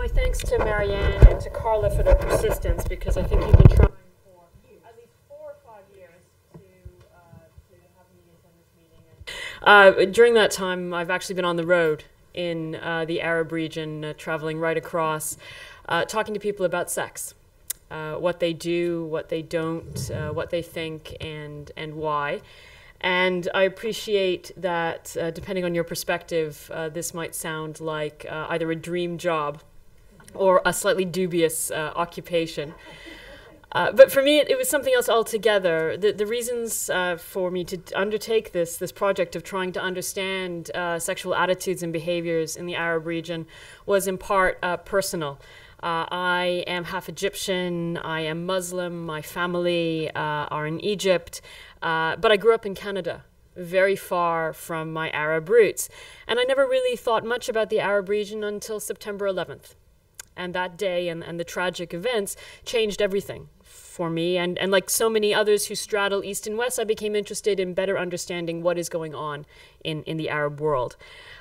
my thanks to Marianne and to Carla for their persistence, because I think you've been trying for at least 4 or 5 years to have me attend this meeting. And, during that time, I've actually been on the road in the Arab region, traveling right across, talking to people about sex, what they do, what they don't, what they think, and why. And I appreciate that, depending on your perspective, this might sound like either a dream job or a slightly dubious occupation. But for me, it was something else altogether. The reasons for me to undertake this project of trying to understand sexual attitudes and behaviors in the Arab region was in part personal. I am half Egyptian, I am Muslim, my family are in Egypt, but I grew up in Canada, very far from my Arab roots. And I never really thought much about the Arab region until September 11th. And that day and the tragic events changed everything for me. And like so many others who straddle East and West, I became interested in better understanding what is going on in the Arab world.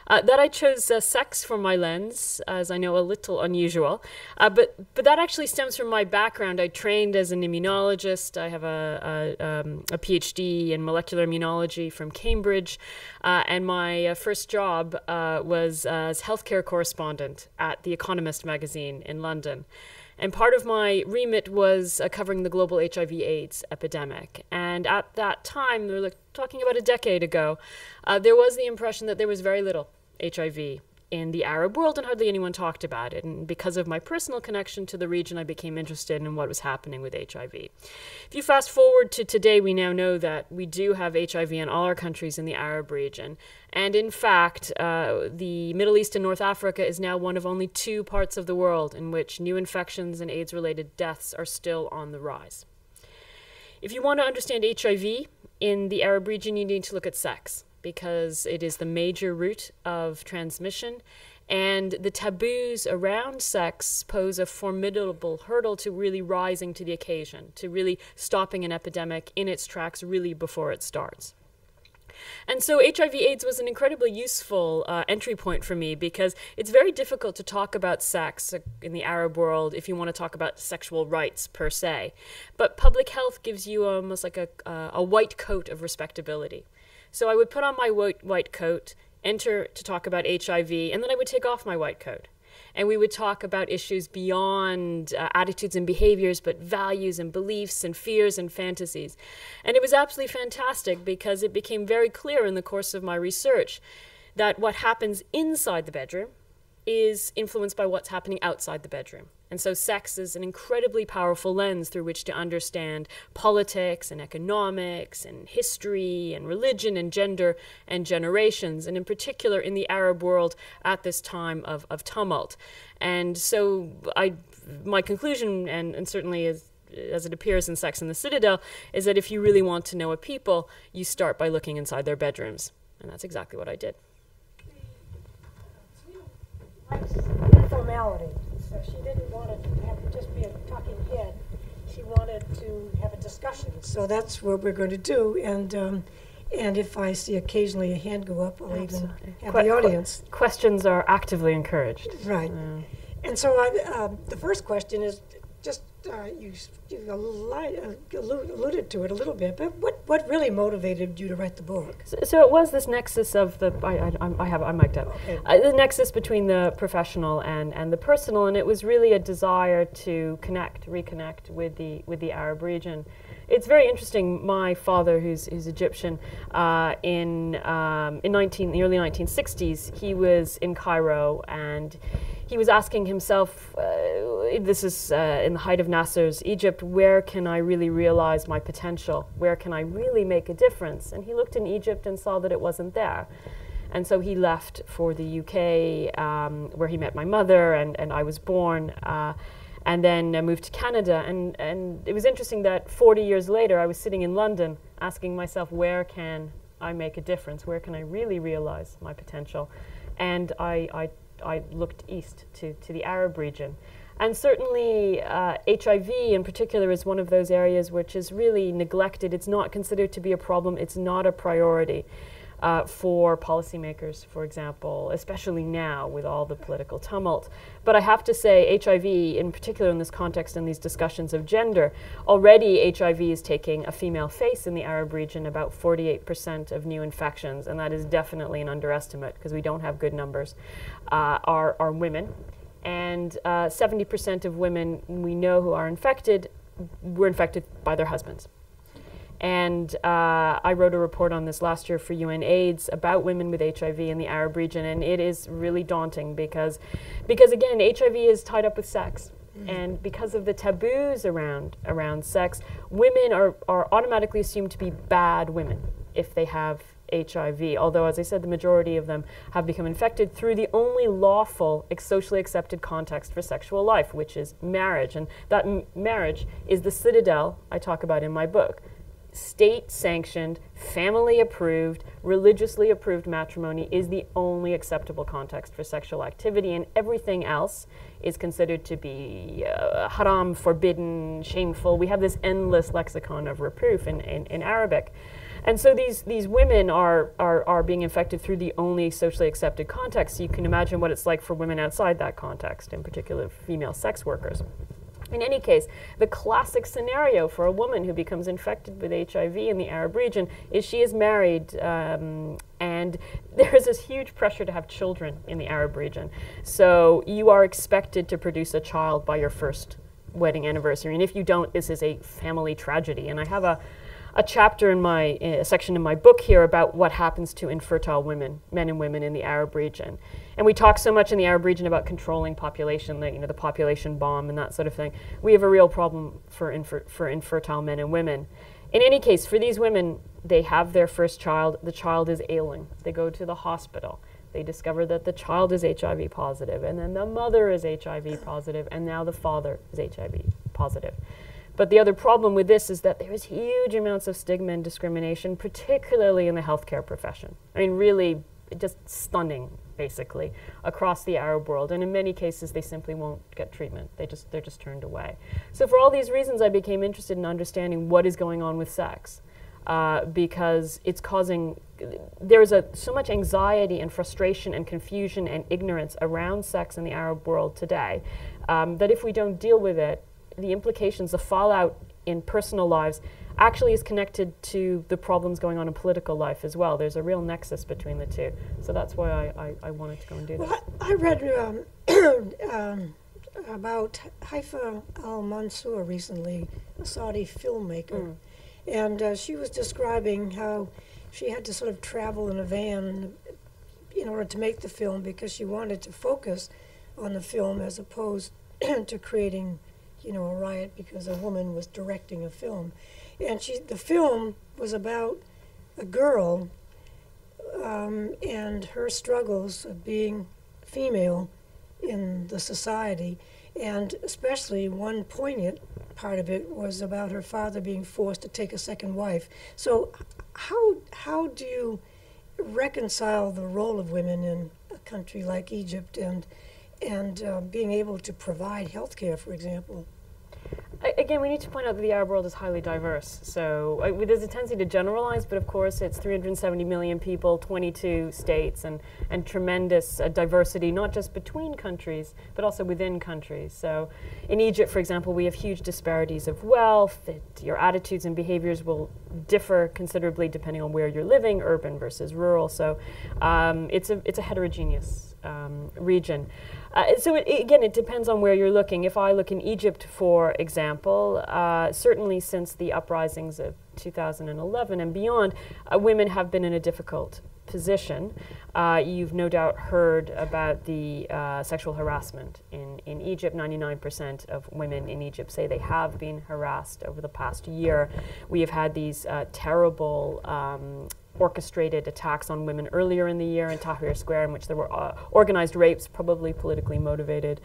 That I chose sex for my lens, as I know a little unusual, but that actually stems from my background. I trained as an immunologist. I have a PhD in molecular immunology from Cambridge, and my first job was as healthcare correspondent at The Economist magazine in London. And part of my remit was covering the global HIV/AIDS epidemic. And at that time, we're talking about a decade ago, there was the impression that there was very little HIV in the Arab world and hardly anyone talked about it. And because of my personal connection to the region, I became interested in what was happening with HIV. If you fast forward to today, we now know that we do have HIV in all our countries in the Arab region. And in fact, the Middle East and North Africa is now one of only 2 parts of the world in which new infections and AIDS-related deaths are still on the rise. If you want to understand HIV in the Arab region, you need to look at sex, because it is the major route of transmission, and the taboos around sex pose a formidable hurdle to really rising to the occasion, to really stopping an epidemic in its tracks really before it starts. And so HIV/AIDS was an incredibly useful entry point for me, because it's very difficult to talk about sex in the Arab world if you want to talk about sexual rights per se. But public health gives you almost like a white coat of respectability. So I would put on my white coat, enter to talk about HIV, and then I would take off my white coat. And we would talk about issues beyond attitudes and behaviors, but values and beliefs and fears and fantasies. And it was absolutely fantastic, because it became very clear in the course of my research that what happens inside the bedroom is influenced by what's happening outside the bedroom. And so sex is an incredibly powerful lens through which to understand politics and economics and history and religion and gender and generations, and in particular in the Arab world at this time of tumult. And so my conclusion, and certainly as it appears in Sex and the Citadel, is that if you really want to know a people, you start by looking inside their bedrooms. And that's exactly what I did. Informality. So she didn't want it to have just be a talking head. She wanted to have a discussion. So that's what we're going to do. And if I see occasionally a hand go up, I'll even have the audience. Questions are actively encouraged. Right. And so the first question is just you alluded to it a little bit, but what really motivated you to write the book? So it was this nexus of the I'm mic'd up. Okay. The nexus between the professional and the personal, and it was really a desire to reconnect with the Arab region. It's very interesting. My father, who's Egyptian, in the early 1960s, he was in Cairo, and he was asking himself, this is in the height of Nasser's Egypt, where can I really realize my potential? Where can I really make a difference? And he looked in Egypt and saw that it wasn't there. And so he left for the UK, where he met my mother, and I was born, and then moved to Canada. And it was interesting that 40 years later, I was sitting in London asking myself, where can I make a difference? Where can I really realize my potential? And I looked east to the Arab region. And certainly HIV in particular is one of those areas which is really neglected. It's not considered to be a problem. It's not a priority. for policymakers, for example, especially now with all the political tumult. But I have to say, HIV, in particular in this context and these discussions of gender, already HIV is taking a female face in the Arab region, about 48% of new infections, and that is definitely an underestimate because we don't have good numbers, are women. And 70% of women we know who are infected were infected by their husbands. And I wrote a report on this last year for UNAIDS about women with HIV in the Arab region, and it is really daunting because again, HIV is tied up with sex. And because of the taboos around sex, women are automatically assumed to be bad women if they have HIV, although, as I said, the majority of them have become infected through the only lawful, socially accepted context for sexual life, which is marriage. And that marriage is the Citadel I talk about in my book. State-sanctioned, family-approved, religiously approved matrimony is the only acceptable context for sexual activity, and everything else is considered to be haram, forbidden, shameful. We have this endless lexicon of reproof in Arabic. And so these women are being infected through the only socially accepted context. So you can imagine what it's like for women outside that context, in particular female sex workers. In any case, the classic scenario for a woman who becomes infected with HIV in the Arab region is she is married, and there is this huge pressure to have children in the Arab region. So you are expected to produce a child by your first wedding anniversary, and if you don't, this is a family tragedy. And I have a chapter in a section in my book here about what happens to infertile women, men and women in the Arab region. And we talk so much in the Arab region about controlling population, the population bomb and that sort of thing. We have a real problem for infertile men and women. In any case, for these women, they have their first child. The child is ailing. They go to the hospital. They discover that the child is HIV positive, and then the mother is HIV positive, and now the father is HIV positive. But the other problem with this is that there is huge amounts of stigma and discrimination, particularly in the healthcare profession. I mean, really, just stunning, basically, across the Arab world. And in many cases, they simply won't get treatment. They're just turned away. So for all these reasons, I became interested in understanding what is going on with sex, because it's causing, there's so much anxiety and frustration and confusion and ignorance around sex in the Arab world today, that if we don't deal with it, the implications, the fallout in personal lives actually is connected to the problems going on in political life as well. There's a real nexus between the two. So that's why I wanted to go and do this. I read about Haifa al-Mansour recently, a Saudi filmmaker. And she was describing how she had to sort of travel in a van in order to make the film because she wanted to focus on the film as opposed to creating a riot because a woman was directing a film. And the film was about a girl and her struggles of being female in the society. And especially one poignant part of it was about her father being forced to take a second wife. So how do you reconcile the role of women in a country like Egypt and being able to provide health care, for example? Again, we need to point out that the Arab world is highly diverse. So there's a tendency to generalize, but of course it's 370 million people, 22 states, and tremendous diversity, not just between countries, but also within countries. So in Egypt, for example, we have huge disparities of wealth. Your attitudes and behaviors will differ considerably depending on where you're living, urban versus rural. So it's a heterogeneous region. So again, it depends on where you're looking. If I look in Egypt, for example, certainly since the uprisings of 2011 and beyond, women have been in a difficult position. You've no doubt heard about the sexual harassment in Egypt. 99% of women in Egypt say they have been harassed over the past year. We have had these terrible orchestrated attacks on women earlier in the year in Tahrir Square, in which there were organized rapes, probably politically motivated.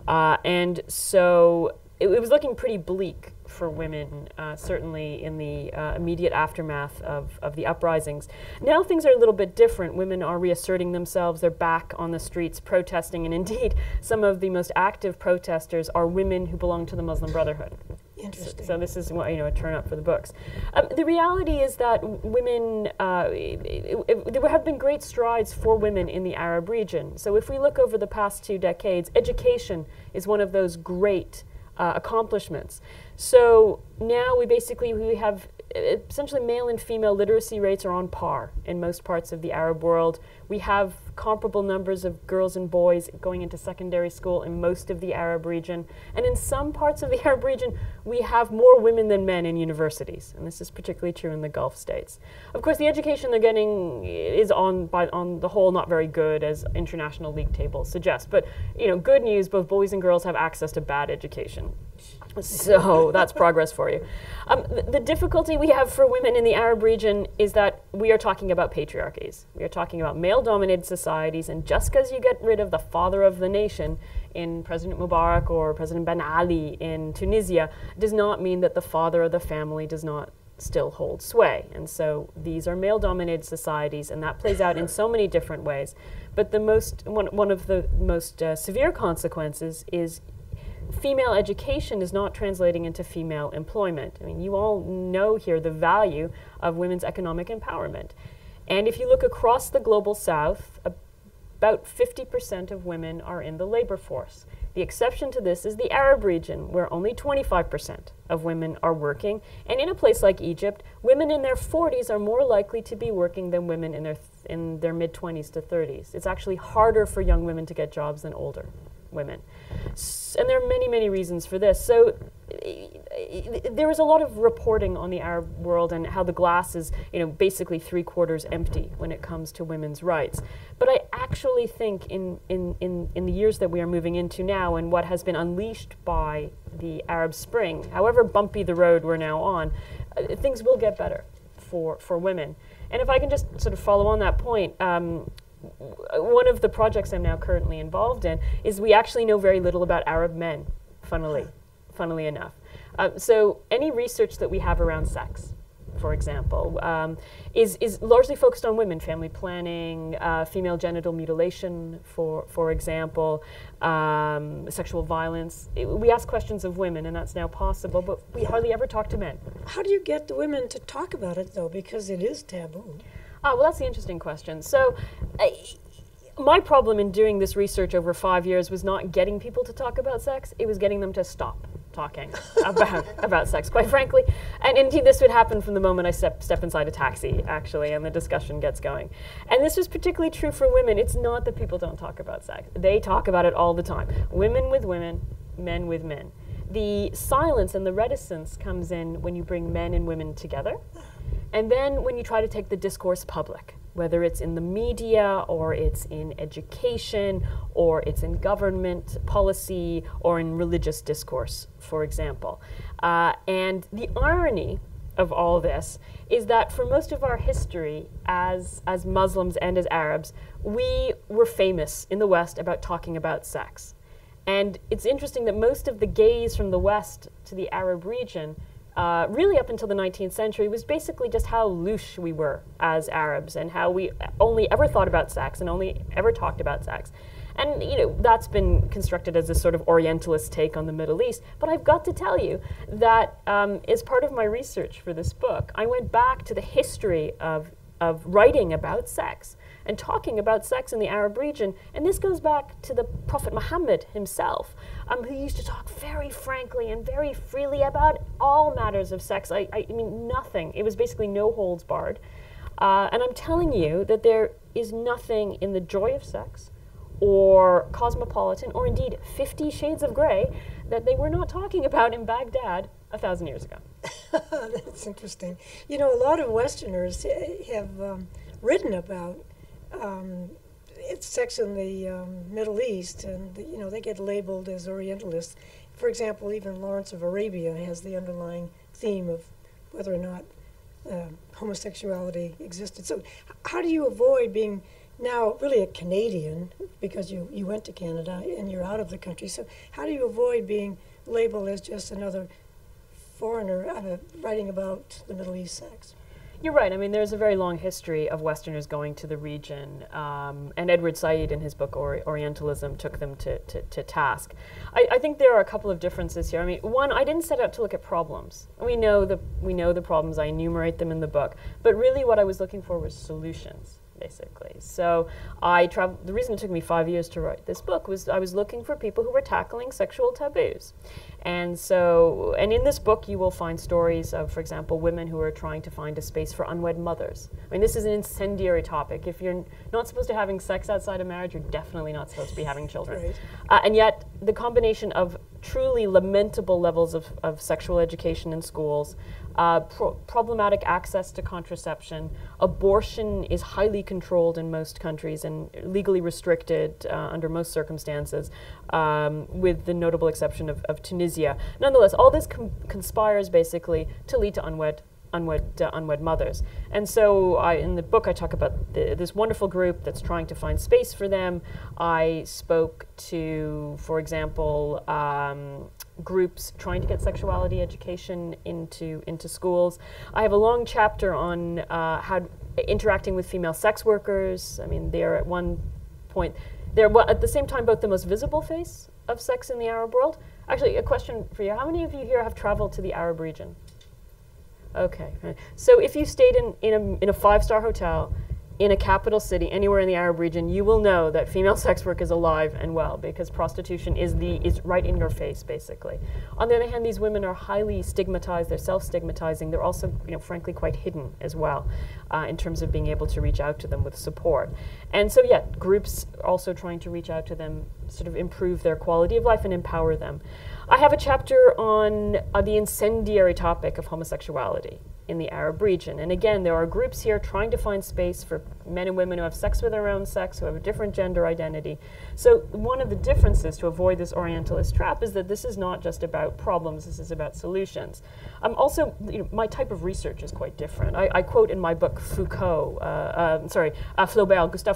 And so it was looking pretty bleak for women, certainly in the immediate aftermath of the uprisings. Now things are a little bit different. Women are reasserting themselves. They're back on the streets protesting, and indeed some of the most active protesters are women who belong to the Muslim Brotherhood. Interesting. So this is a turn up for the books. The reality is that women, there have been great strides for women in the Arab region. So if we look over the past 2 decades, education is one of those great accomplishments. So now we have essentially male and female literacy rates are on par in most parts of the Arab world. We have comparable numbers of girls and boys going into secondary school in most of the Arab region. And in some parts of the Arab region, we have more women than men in universities. And this is particularly true in the Gulf states. Of course, the education they're getting is on the whole not very good, as international league tables suggest. But good news, both boys and girls have access to bad education. So that's progress for you. The difficulty we have for women in the Arab region is that we are talking about patriarchies. We are talking about male-dominated societies, and just because you get rid of the father of the nation in President Mubarak or President Ben Ali in Tunisia does not mean that the father of the family does not still hold sway. And so these are male-dominated societies, and that plays out in so many different ways. But one of the most severe consequences is female education is not translating into female employment. I mean, you all know here the value of women's economic empowerment. And if you look across the global south, about 50% of women are in the labor force. The exception to this is the Arab region, where only 25% of women are working. And in a place like Egypt, women in their 40s are more likely to be working than women in their mid-20s to 30s. It's actually harder for young women to get jobs than older women. And there are many, many reasons for this. So there is a lot of reporting on the Arab world and how the glass is, basically 3/4 empty when it comes to women's rights. But I actually think in the years that we are moving into now and what has been unleashed by the Arab Spring, however bumpy the road we're now on, things will get better for women. And if I can just sort of follow on that point, one of the projects I'm now currently involved in is we actually know very little about Arab men, funnily enough. So any research that we have around sex, for example, is largely focused on women, family planning, female genital mutilation, for example, sexual violence. We ask questions of women, and that's now possible, but we hardly ever talk to men. How do you get the women to talk about it, though, because it is taboo? Well, that's the interesting question. So my problem in doing this research over 5 years was not getting people to talk about sex. It was getting them to stop talking about sex, quite frankly. And indeed, this would happen from the moment I step inside a taxi, actually, and the discussion gets going. And this is particularly true for women. It's not that people don't talk about sex. They talk about it all the time. Women with women, men with men. The silence and the reticence comes in when you bring men and women together. And then when you try to take the discourse public, whether it's in the media or it's in education or it's in government policy or in religious discourse, for example. And the irony of all this is that for most of our history as Muslims and as Arabs, we were famous in the West about talking about sex. And it's interesting that most of the gaze from the West to the Arab region really up until the 19th century was basically just how loose we were as Arabs and how we only ever thought about sex and only ever talked about sex. And that's been constructed as a sort of Orientalist take on the Middle East. But I've got to tell you that as part of my research for this book, I went back to the history of writing about sex and talking about sex in the Arab region. And this goes back to the Prophet Muhammad himself, who used to talk very frankly and very freely about all matters of sex. I mean, nothing. It was basically no holds barred. And I'm telling you that there is nothing in the joy of sex or Cosmopolitan or indeed 50 Shades of Grey that they were not talking about in Baghdad 1,000 years ago. That's interesting. A lot of Westerners have written about it's sex in the Middle East, and they get labeled as Orientalists. For example, even Lawrence of Arabia has the underlying theme of whether or not homosexuality existed. So how do you avoid being now really a Canadian, because you went to Canada and you're out of the country, so how do you avoid being labeled as just another foreigner writing about the Middle East sex? You're right. I mean, there's a very long history of Westerners going to the region, and Edward Said in his book Orientalism took them to task. I think there are a couple of differences here. I mean, one, I didn't set out to look at problems. We know the problems. I enumerate them in the book, but really what I was looking for was solutions, basically. So the reason it took me 5 years to write this book was I was looking for people who were tackling sexual taboos. And in this book you will find stories of, for example, women who are trying to find a space for unwed mothers. I mean, this is an incendiary topic. If you're not supposed to be having sex outside of marriage, you're definitely not supposed to be having children. Right. And yet the combination of truly lamentable levels of sexual education in schools, problematic access to contraception, abortion is highly controlled in most countries and legally restricted under most circumstances, with the notable exception of Tunisia. Nonetheless, all this conspires basically to lead to unwed mothers. And so in the book I talk about this wonderful group that's trying to find space for them. I spoke to, for example, groups trying to get sexuality education into schools. I have a long chapter on how interacting with female sex workers. I mean, they're at one point, they're at the same time both the most visible face of sex in the Arab world. Actually, a question for you. How many of you here have traveled to the Arab region? Okay. So if you stayed in a five-star hotel in a capital city anywhere in the Arab region, you will know that female sex work is alive and well, because prostitution is right in your face, basically. On the other hand, these women are highly stigmatized. They're self-stigmatizing. They're also, frankly, quite hidden as well, in terms of being able to reach out to them with support. And so, yeah, groups also trying to reach out to them, sort of improve their quality of life and empower them. I have a chapter on the incendiary topic of homosexuality in the Arab region. And again, there are groups here trying to find space for men and women who have sex with their own sex, who have a different gender identity. So one of the differences to avoid this Orientalist trap is that this is not just about problems, this is about solutions. Also, my type of research is quite different. I quote in my book Gustave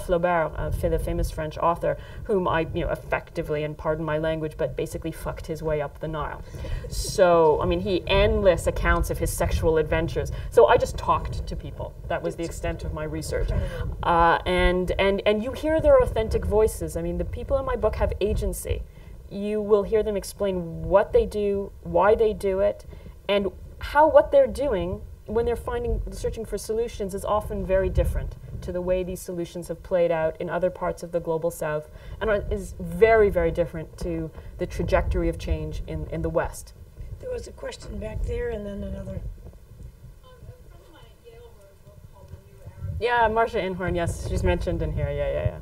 Flaubert, the famous French author, whom I effectively, and pardon my language, but basically fucked his way up the Nile. So, I mean, he endless accounts of his sexual adventures. So I just talked to people. That was the extent of my research. And you hear their authentic voices. I mean, the people in my book have agency. You will hear them explain what they do, why they do it, and how what they're doing when they're searching for solutions is often very different to the way these solutions have played out in other parts of the global south, and is very, very different to the trajectory of change in the West. There was a question back there and then another. Yeah, Marcia Inhorn, yes, she's mentioned in here, yeah. And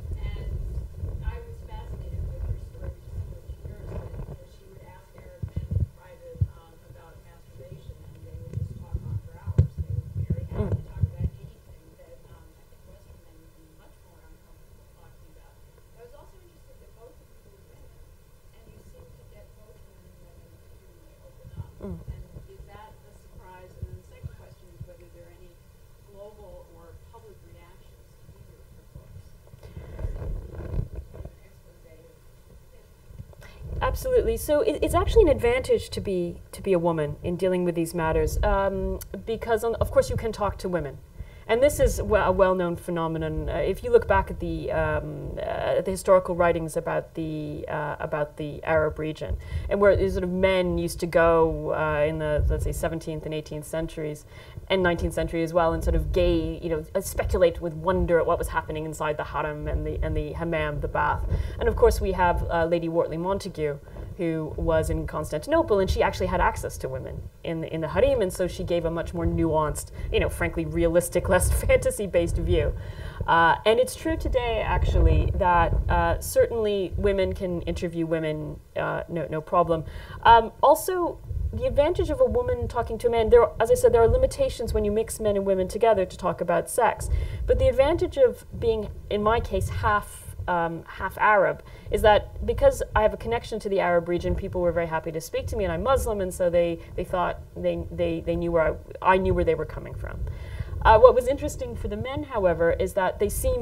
I was fascinated with her story, which is what she heard, that she would ask Arab men in private about masturbation, and they would just talk on for hours. They were very happy to talk about anything that I think Western men would be much more uncomfortable talking about. I was also interested that both of you were women, and you seem to get both men and women to open up. And is that a surprise? And then the second question is whether there are any global or public reactions to either of her books. Absolutely. So it's actually an advantage to be a woman in dealing with these matters, because of course you can talk to women. And this is a well-known phenomenon. If you look back at the historical writings about the Arab region, and where sort of men used to go in the, let's say, 17th and 18th centuries, and 19th century as well, and sort of speculate with wonder at what was happening inside the harem and the hammam, the bath. And of course, we have Lady Wortley Montagu, who was in Constantinople, and she actually had access to women in the harem, and so she gave a much more nuanced, frankly realistic, less fantasy-based view. And it's true today, actually, that certainly women can interview women, no problem. Also, the advantage of a woman talking to a man, as I said, there are limitations when you mix men and women together to talk about sex. But the advantage of being, in my case, half Arab, is that because I have a connection to the Arab region, people were very happy to speak to me, and I'm Muslim, and so they thought they knew where I knew where they were coming from. What was interesting for the men, however, is that they see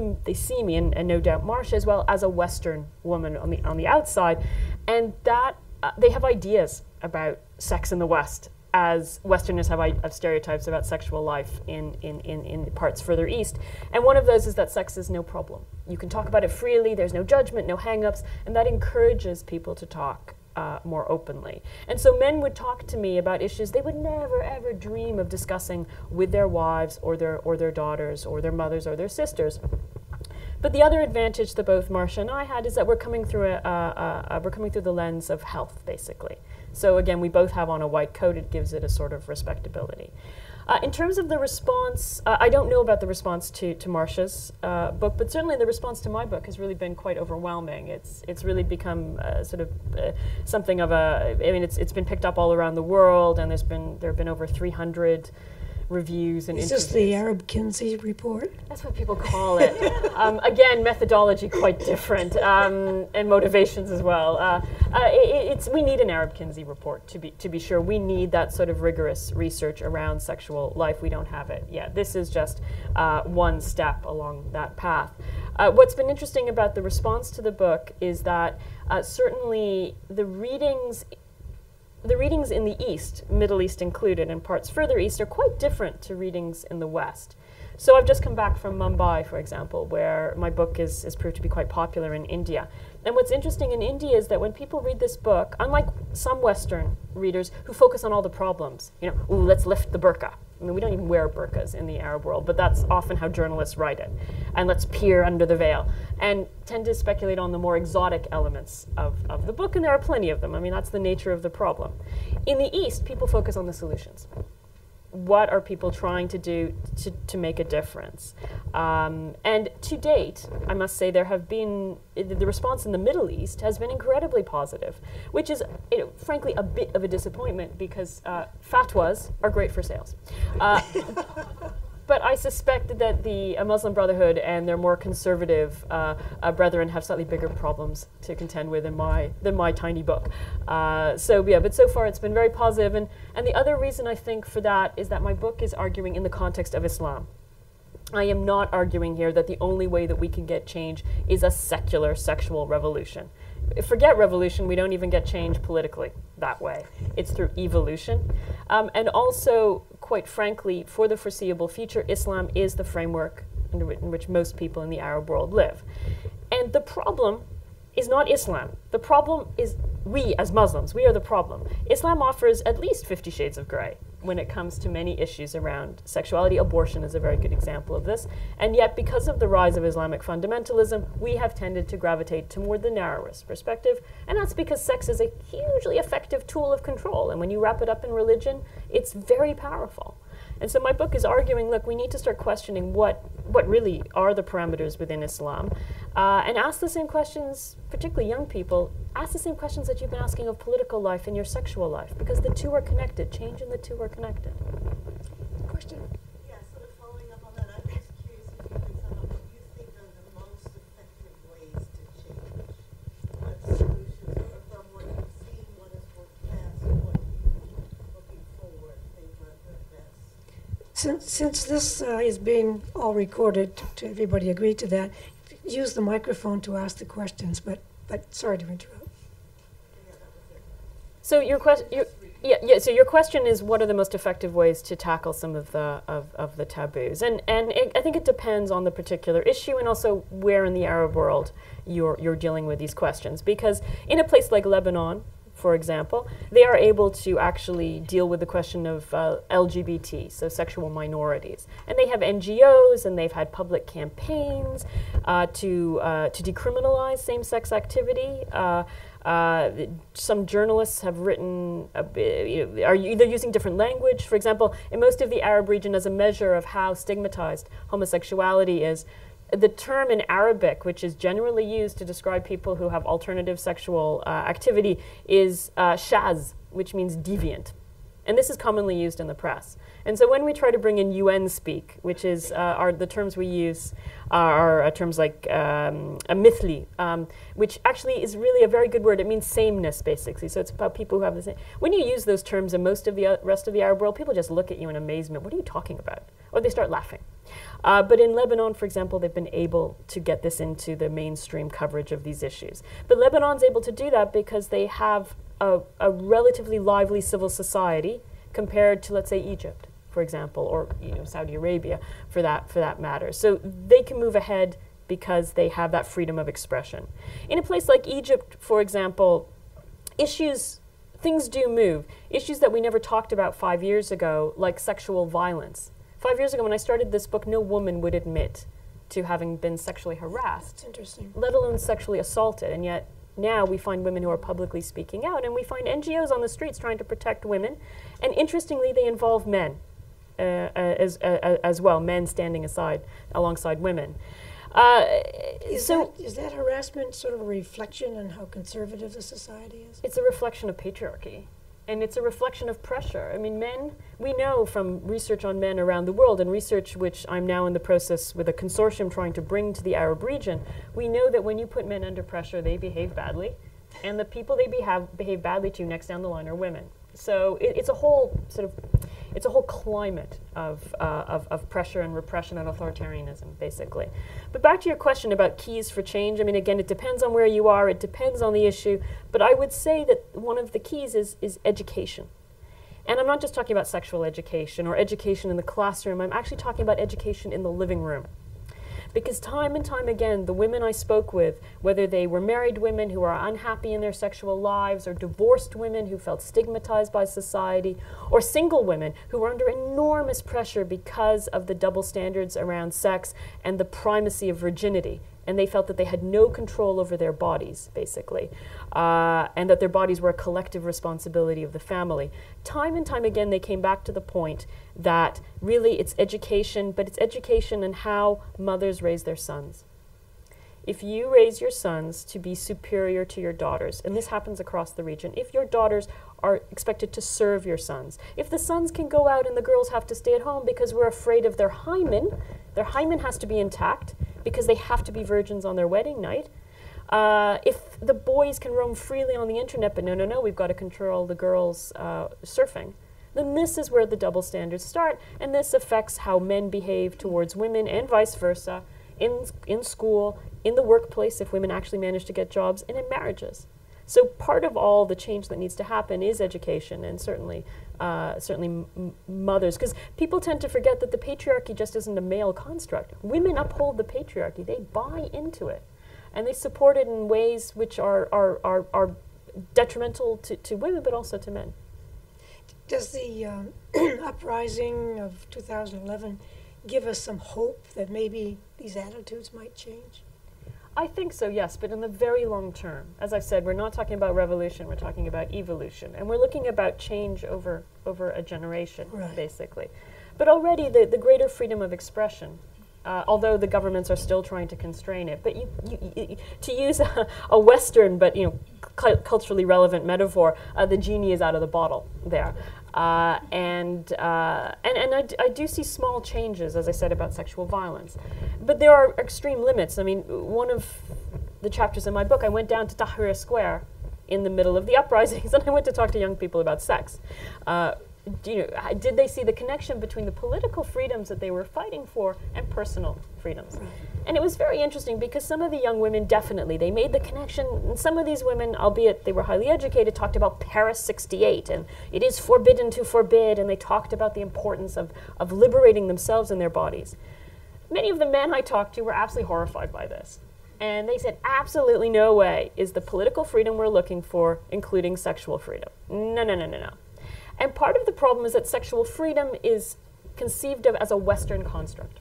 me, and no doubt Marcia as well, as a Western woman on the outside, and that they have ideas about sex in the West as Westerners have stereotypes about sexual life in parts further east. And one of those is that sex is no problem. You can talk about it freely, there's no judgment, no hang-ups, and that encourages people to talk more openly. And so men would talk to me about issues they would never ever dream of discussing with their wives or their daughters or their mothers or their sisters. But the other advantage that both Marcia and I had is that we're coming through the lens of health, basically. So again, we both have on a white coat. It gives it a sort of respectability. In terms of the response, I don't know about the response to Marcia's book, but certainly the response to my book has really been quite overwhelming. It's really become sort of something of a. I mean, it's been picked up all around the world, and there have been over 300 reviews and interviews. Is this the Arab Kinsey report? That's what people call it. Again, methodology quite different, and motivations as well. We need an Arab Kinsey report to be sure. We need that sort of rigorous research around sexual life. We don't have it yet. This is just one step along that path. What's been interesting about the response to the book is that certainly the readings in the East, Middle East included, and parts further east, are quite different to readings in the West. So I've just come back from Mumbai, for example, where my book is proved to be quite popular in India. And what's interesting in India is that when people read this book, unlike some Western readers who focus on all the problems, ooh, let's lift the burqa. I mean, we don't even wear burqas in the Arab world, but that's often how journalists write it. And let's peer under the veil, and tend to speculate on the more exotic elements of the book, and there are plenty of them. I mean, that's the nature of the problem. In the East, people focus on the solutions. What are people trying to do to make a difference? And to date, I must say, there have been, the response in the Middle East has been incredibly positive, which is, frankly, a bit of a disappointment because fatwas are great for sales. But I suspect that the Muslim Brotherhood and their more conservative brethren have slightly bigger problems to contend with than my tiny book. But so far it's been very positive. And the other reason I think for that is that my book is arguing in the context of Islam. I am not arguing here that the only way that we can get change is a secular sexual revolution. Forget revolution, we don't even get change politically that way. It's through evolution. And also, quite frankly, for the foreseeable future, Islam is the framework in which most people in the Arab world live. And the problem is not Islam. The problem is we as Muslims. We are the problem. Islam offers at least 50 shades of gray when it comes to many issues around sexuality. Abortion is a very good example of this. And yet, because of the rise of Islamic fundamentalism, we have tended to gravitate toward the narrowest perspective. And that's because sex is a hugely effective tool of control. And when you wrap it up in religion, it's very powerful. And so my book is arguing, look, we need to start questioning what really are the parameters within Islam, and ask the same questions, particularly young people, ask the same questions that you've been asking of political life and your sexual life, because the two are connected. Change and the two are connected. Question? Yeah, sort of following up on that, I'm just curious if you could sum up what you think are the most effective ways to change. What solutions, or from what you've seen, what has worked best, what you're looking forward, think are the best? Since this is being all recorded, to everybody agree to that, use the microphone to ask the questions, but sorry to interrupt. So your question, so your question is, what are the most effective ways to tackle some of the taboos? And I think it depends on the particular issue, and also where in the Arab world you're dealing with these questions. Because in a place like Lebanon, for example, they are able to actually deal with the question of LGBT, so sexual minorities. And they have NGOs, and they've had public campaigns to decriminalize same-sex activity. Some journalists have written, are either using different language. For example, in most of the Arab region, as a measure of how stigmatized homosexuality is, the term in Arabic, which is generally used to describe people who have alternative sexual activity, is shaz, which means deviant. And this is commonly used in the press. And so when we try to bring in UN speak, which is the terms we use are terms like a mithli, which actually is really a very good word. It means sameness, basically. So it's about people who have the same. When you use those terms in most of the rest of the Arab world, people just look at you in amazement. What are you talking about? Or they start laughing. But in Lebanon, for example, they've been able to get this into the mainstream coverage of these issues. But Lebanon's able to do that because they have a relatively lively civil society compared to, let's say, Egypt, for example, or Saudi Arabia, for that matter. So they can move ahead because they have that freedom of expression. In a place like Egypt, for example, things do move. Issues that we never talked about 5 years ago, like sexual violence. 5 years ago, when I started this book, no woman would admit to having been sexually harassed. That's interesting. Let alone sexually assaulted. And yet now we find women who are publicly speaking out, and we find NGOs on the streets trying to protect women. And interestingly, they involve men as well, men standing alongside women. Is that harassment sort of a reflection on how conservative the society is? It's a reflection of patriarchy. And it's a reflection of pressure. I mean, men, we know from research on men around the world, and research which I'm now in the process with a consortium trying to bring to the Arab region, we know that when you put men under pressure, they behave badly. And the people they behave badly to next down the line are women. So it's a whole climate of pressure and repression and authoritarianism, basically. But back to your question about keys for change. I mean, again, it depends on where you are. It depends on the issue. But I would say that one of the keys is education. And I'm not just talking about sexual education or education in the classroom. I'm actually talking about education in the living room. Because time and time again, the women I spoke with, whether they were married women who are unhappy in their sexual lives, or divorced women who felt stigmatized by society, or single women who were under enormous pressure because of the double standards around sex and the primacy of virginity, and they felt that they had no control over their bodies, basically, and that their bodies were a collective responsibility of the family. Time and time again, they came back to the point that really it's education, but it's education in how mothers raise their sons. If you raise your sons to be superior to your daughters, and this happens across the region, if your daughters are expected to serve your sons, if the sons can go out and the girls have to stay at home because we're afraid of their hymen has to be intact because they have to be virgins on their wedding night. If the boys can roam freely on the internet, but no, we've got to control the girls surfing, then this is where the double standards start, and this affects how men behave towards women and vice versa, in school, in the workplace, if women actually manage to get jobs, and in marriages. So part of all the change that needs to happen is education, and certainly mothers, because people tend to forget that the patriarchy just isn't a male construct. Women uphold the patriarchy. They buy into it, and they support it in ways which are detrimental to women, but also to men. Does the uprising of 2011 give us some hope that maybe these attitudes might change? I think so, yes, but in the very long term. As I said, we're not talking about revolution, we're talking about evolution. And we're looking about change over a generation, right, basically. But already the greater freedom of expression, although the governments are still trying to constrain it. But to use a Western but culturally relevant metaphor, the genie is out of the bottle there. And I do see small changes, as I said, about sexual violence. But there are extreme limits. I mean, one of the chapters in my book, I went down to Tahrir Square in the middle of the uprisings, and I went to talk to young people about sex. Did they see the connection between the political freedoms that they were fighting for and personal freedoms? Right. And it was very interesting because some of the young women definitely, they made the connection, and some of these women, albeit they were highly educated, talked about Paris 68, and it is forbidden to forbid, and they talked about the importance of liberating themselves and their bodies. Many of the men I talked to were absolutely horrified by this. And they said, absolutely no way is the political freedom we're looking for, including sexual freedom. No. And part of the problem is that sexual freedom is conceived of as a Western construct.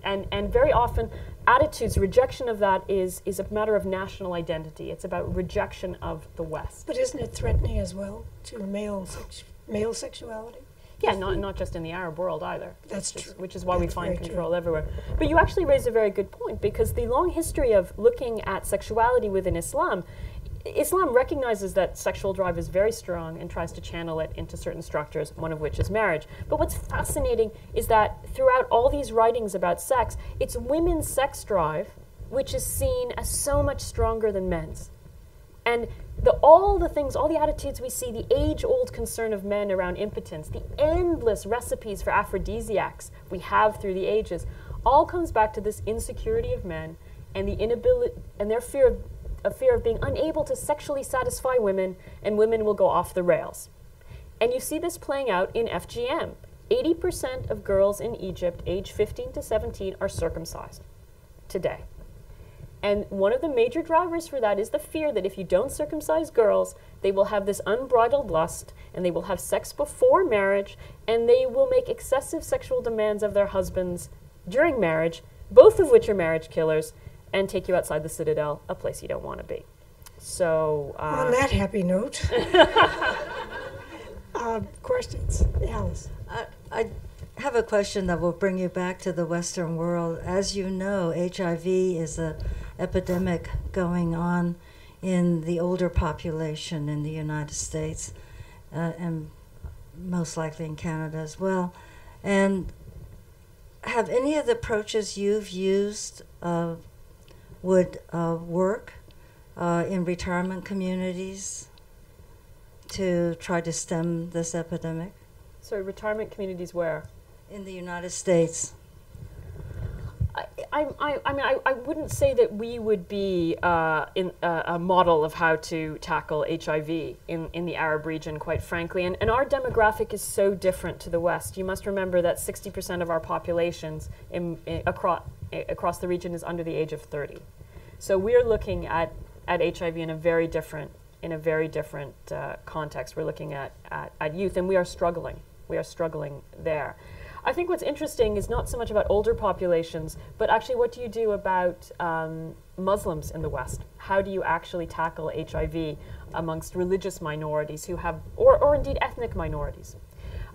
And very often, attitudes, rejection of that is a matter of national identity. It's about rejection of the West. But isn't it threatening as well to male sexuality? Yeah, not just in the Arab world either. That's true. Which is why we find control everywhere. But you actually raise a very good point, because the long history of looking at sexuality within Islam recognizes that sexual drive is very strong and tries to channel it into certain structures, one of which is marriage. But what's fascinating is that throughout all these writings about sex, it's women's sex drive which is seen as so much stronger than men's. And all the attitudes we see, the age-old concern of men around impotence, the endless recipes for aphrodisiacs we have through the ages, all comes back to this insecurity of men and the inability and their fear of being unable to sexually satisfy women, and women will go off the rails. And you see this playing out in FGM. 80% of girls in Egypt, age 15 to 17, are circumcised today. And one of the major drivers for that is the fear that if you don't circumcise girls, they will have this unbridled lust, and they will have sex before marriage, and they will make excessive sexual demands of their husbands during marriage, both of which are marriage killers, and take you outside the Citadel, a place you don't want to be. So on that happy note, questions, Alice? I have a question that will bring you back to the Western world. As you know, HIV is an epidemic going on in the older population in the United States, and most likely in Canada as well. And have any of the approaches you've used would work in retirement communities to try to stem this epidemic? So retirement communities where? In the United States. I mean, I wouldn't say that we would be in a model of how to tackle HIV in the Arab region, quite frankly. And our demographic is so different to the West. You must remember that 60% of our populations across the region is under the age of 30. So we're looking at HIV in a very different context. We're looking at youth, and we are struggling. We are struggling there. I think what's interesting is not so much about older populations, but actually what do you do about Muslims in the West? How do you actually tackle HIV amongst religious minorities who have, or indeed ethnic minorities?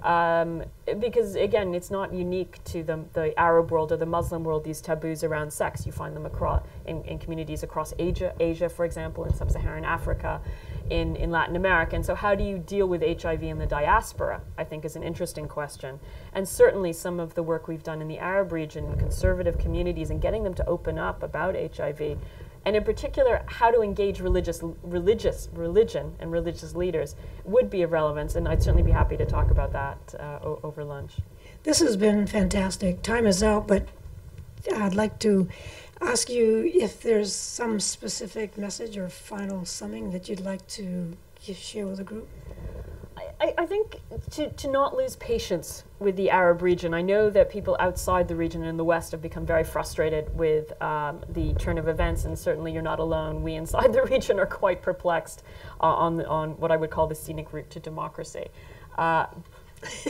Because again, it's not unique to the Arab world or the Muslim world, these taboos around sex. You find them across in communities across Asia, for example, in sub-Saharan Africa, in Latin America. And so how do you deal with HIV in the diaspora, I think, is an interesting question. And certainly some of the work we've done in the Arab region, in conservative communities, and getting them to open up about HIV, and in particular, how to engage religion and religious leaders would be of relevance, and I'd certainly be happy to talk about that over lunch. This has been fantastic. Time is out, but I'd like to ask you if there's some specific message or final summing that you'd like to share with the group. I think to not lose patience with the Arab region. I know that people outside the region and in the West have become very frustrated with the turn of events, and certainly you're not alone. We inside the region are quite perplexed on what I would call the scenic route to democracy.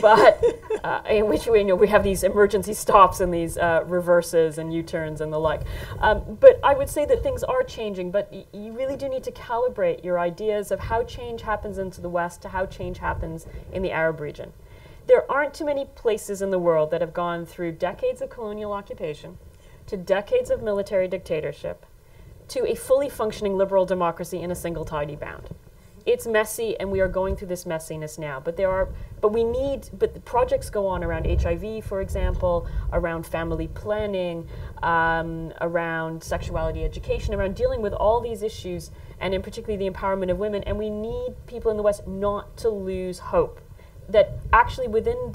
But in which we have these emergency stops and these reverses and U-turns and the like. But I would say that things are changing, but you really do need to calibrate your ideas of how change happens into the West to how change happens in the Arab region. There aren't too many places in the world that have gone through decades of colonial occupation, to decades of military dictatorship, to a fully functioning liberal democracy in a single tidy bound. It's messy, and we are going through this messiness now. But the projects go on around HIV, for example, around family planning, around sexuality education, around dealing with all these issues, and in particular the empowerment of women. And we need people in the West not to lose hope. That actually within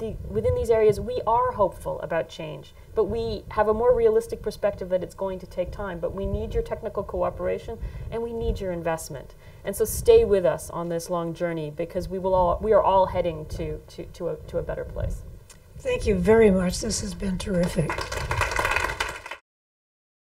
these areas we are hopeful about change, but we have a more realistic perspective that it's going to take time. But we need your technical cooperation, and we need your investment. And so stay with us on this long journey, because we are all heading to a better place. Thank you very much. This has been terrific.